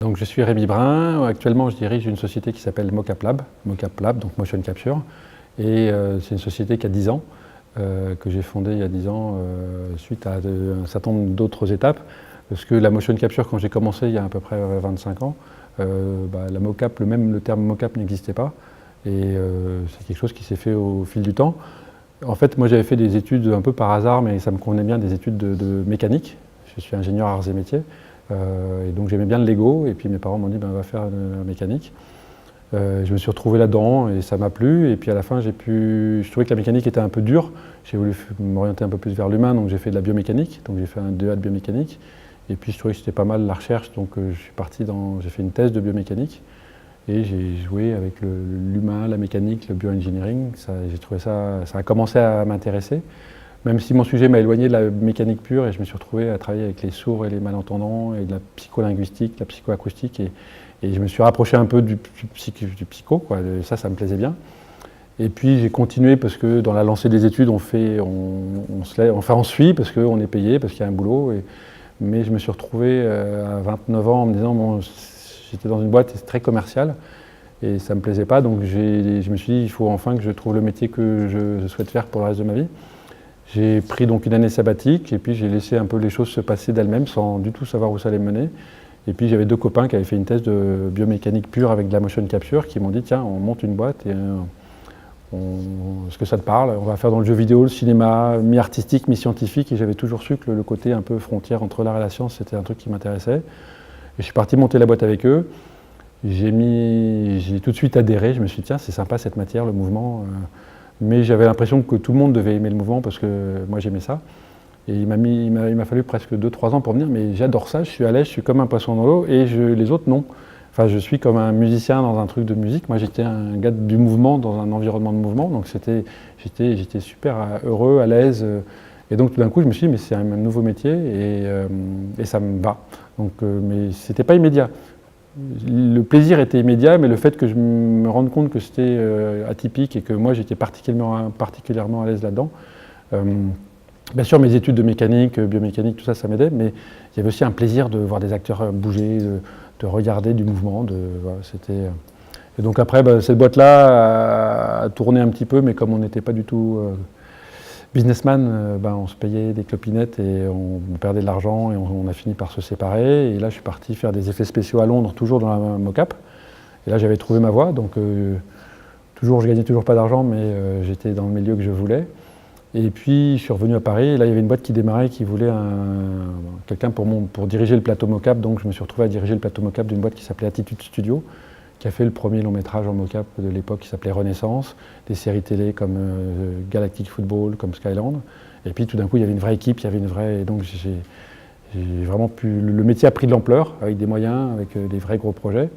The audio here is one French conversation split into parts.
Donc je suis Rémi Brun, actuellement je dirige une société qui s'appelle Mocap Lab, donc Motion Capture, et c'est une société qui a 10 ans, que j'ai fondée il y a 10 ans suite à un certain nombre d'autres étapes, parce que la Motion Capture, quand j'ai commencé il y a à peu près 25 ans, la mocap, le terme mocap n'existait pas, et c'est quelque chose qui s'est fait au fil du temps. En fait, moi j'avais fait des études un peu par hasard, mais ça me convenait bien, des études de mécanique. Je suis ingénieur arts et métiers. Et donc j'aimais bien le Lego, et puis mes parents m'ont dit va faire la mécanique. Je me suis retrouvé là-dedans et ça m'a plu, et puis à la fin je trouvais que la mécanique était un peu dure, j'ai voulu m'orienter un peu plus vers l'humain, donc j'ai fait de la biomécanique, donc j'ai fait un 2A de biomécanique, et puis je trouvais que c'était pas mal la recherche, donc j'ai fait une thèse de biomécanique, et j'ai joué avec l'humain, la mécanique, le bioengineering, j'ai trouvé ça a commencé à m'intéresser. Même si mon sujet m'a éloigné de la mécanique pure et je me suis retrouvé à travailler avec les sourds et les malentendants et de la psycholinguistique, la psychoacoustique et je me suis rapproché un peu du psycho, quoi. Ça me plaisait bien. Et puis j'ai continué parce que dans la lancée des études, on suit parce qu'on est payé, parce qu'il y a un boulot. Mais je me suis retrouvé à 29 ans en me disant, j'étais dans une boîte et c'est très commercial et ça ne me plaisait pas. Donc je me suis dit, il faut enfin que je trouve le métier que je souhaite faire pour le reste de ma vie. J'ai pris donc une année sabbatique et puis j'ai laissé un peu les choses se passer d'elles-mêmes sans du tout savoir où ça allait me mener. Et puis j'avais 2 copains qui avaient fait une thèse de biomécanique pure avec de la motion capture qui m'ont dit tiens, on monte une boîte et est-ce que ça te parle? On va faire dans le jeu vidéo, le cinéma, mi-artistique, mi-scientifique, et j'avais toujours su que le côté un peu frontière entre l'art et la science c'était un truc qui m'intéressait. Et je suis parti monter la boîte avec eux. J'ai tout de suite adhéré, je me suis dit tiens, c'est sympa cette matière, le mouvement. Mais j'avais l'impression que tout le monde devait aimer le mouvement parce que moi j'aimais ça. Et il m'a fallu presque 2-3 ans pour me dire mais j'adore ça, je suis à l'aise, je suis comme un poisson dans l'eau et les autres non. Enfin je suis comme un musicien dans un truc de musique, moi j'étais un gars du mouvement dans un environnement de mouvement, donc j'étais super heureux, à l'aise. Et donc tout d'un coup je me suis dit mais c'est un nouveau métier et ça me va. Donc, mais c'était pas immédiat. Le plaisir était immédiat, mais le fait que je me rende compte que c'était atypique et que moi j'étais particulièrement à l'aise là-dedans. Bien sûr, mes études de mécanique, biomécanique, tout ça, ça m'aidait, mais il y avait aussi un plaisir de voir des acteurs bouger, de regarder du mouvement. Voilà, et donc après, cette boîte-là a tourné un petit peu, mais comme on n'était pas du tout businessman, on se payait des clopinettes et on perdait de l'argent et on a fini par se séparer. Et là, je suis parti faire des effets spéciaux à Londres, toujours dans la mocap. Et là, j'avais trouvé ma voie. Donc, je gagnais toujours pas d'argent, mais j'étais dans le milieu que je voulais. Et puis, je suis revenu à Paris. Et là, il y avait une boîte qui démarrait, qui voulait quelqu'un pour diriger le plateau mocap. Donc, je me suis retrouvé à diriger le plateau mocap d'une boîte qui s'appelait Attitude Studio, qui a fait le premier long métrage en mocap de l'époque qui s'appelait Renaissance, des séries télé comme Galactic Football, comme Skyland. Et puis tout d'un coup, il y avait une vraie équipe, et donc j'ai vraiment le métier a pris de l'ampleur, avec des moyens, avec des vrais gros projets.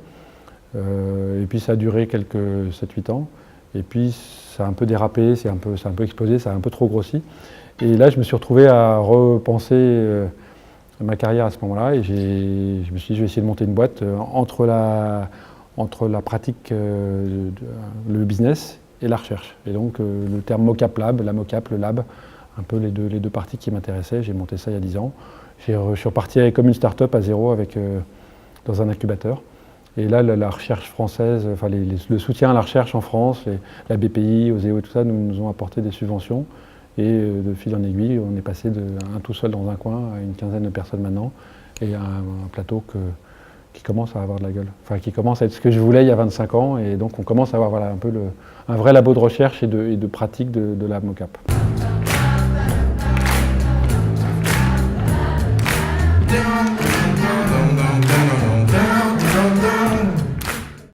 Et puis ça a duré quelques 7-8 ans. Et puis ça a un peu dérapé, ça a un peu explosé, ça a un peu trop grossi. Et là, je me suis retrouvé à repenser ma carrière à ce moment-là, et je me suis dit, je vais essayer de monter une boîte entre la pratique, le business et la recherche. Et donc le terme Mocap Lab, la Mocap, le lab, un peu les deux parties qui m'intéressaient. J'ai monté ça il y a 10 ans. Je suis reparti comme une start-up à zéro dans un incubateur. Et là, la recherche française, enfin le soutien à la recherche en France, la BPI, Oseo et tout ça, nous ont apporté des subventions. Et de fil en aiguille, on est passé d'un tout seul dans un coin à une quinzaine de personnes maintenant, et à un plateau qui commence à avoir de la gueule. Enfin, qui commence à être ce que je voulais il y a 25 ans, et donc on commence à avoir un peu un vrai labo de recherche et de pratique de la mocap. Yeah.